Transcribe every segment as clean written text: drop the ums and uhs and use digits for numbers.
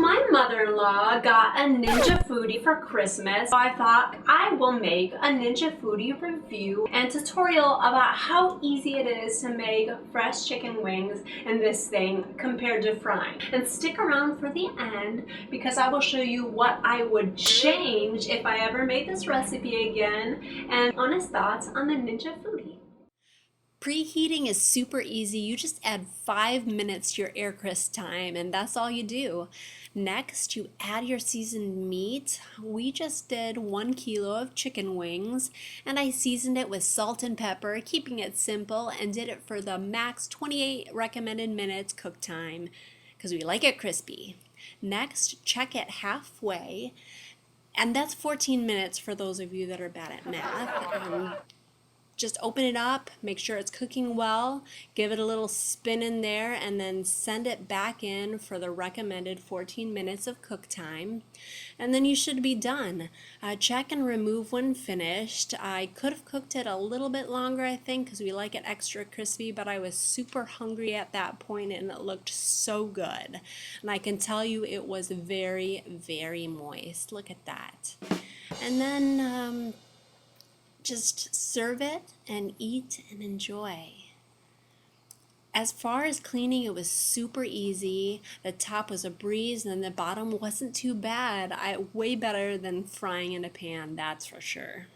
my mother-in-law got a Ninja Foodie for Christmas, so I thought I will make a Ninja Foodie review and tutorial about how easy it is to make fresh chicken wings in this thing compared to frying. And stick around for the end because I will show you what I would change if I ever made this recipe again and honest thoughts on the Ninja Foodie. Preheating is super easy. You just add 5 minutes to your air crisp time and that's all you do. Next, you add your seasoned meat. We just did 1 kilo of chicken wings and I seasoned it with salt and pepper, keeping it simple, and did it for the max 28 recommended minutes cook time because we like it crispy. Next, check it halfway, and that's 14 minutes for those of you that are bad at math. Just open it up, make sure it's cooking well, give it a little spin in there, and then send it back in for the recommended 14 minutes of cook time. And then you should be done. Check and remove when finished. I could have cooked it a little bit longer, I think, because we like it extra crispy, but I was super hungry at that point and it looked so good. And I can tell you it was very, very moist. Look at that. And then just serve it and eat and enjoy. As far as cleaning, it was super easy. The top was a breeze and the bottom wasn't too bad. Way better than frying in a pan, that's for sure.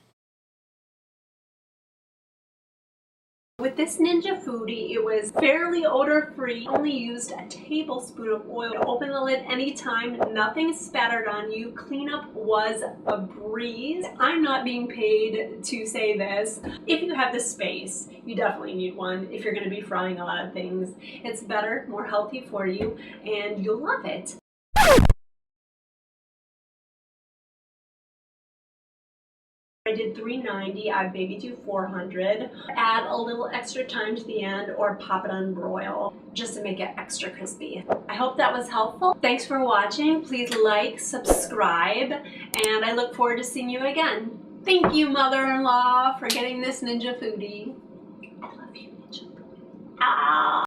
With this Ninja Foodie, it was fairly odor-free. Only used a tablespoon of oil. Open the lid anytime, nothing spattered on you. Cleanup was a breeze. I'm not being paid to say this. If you have the space, you definitely need one if you're going to be frying a lot of things. It's better, more healthy for you, and you'll love it. I did $390, I maybe do $400. Add a little extra time to the end or pop it on broil just to make it extra crispy. I hope that was helpful. Thanks for watching. Please like, subscribe, and I look forward to seeing you again. Thank you, mother-in-law, for getting this Ninja Foodie. I love you, Ninja Foodie. Ah!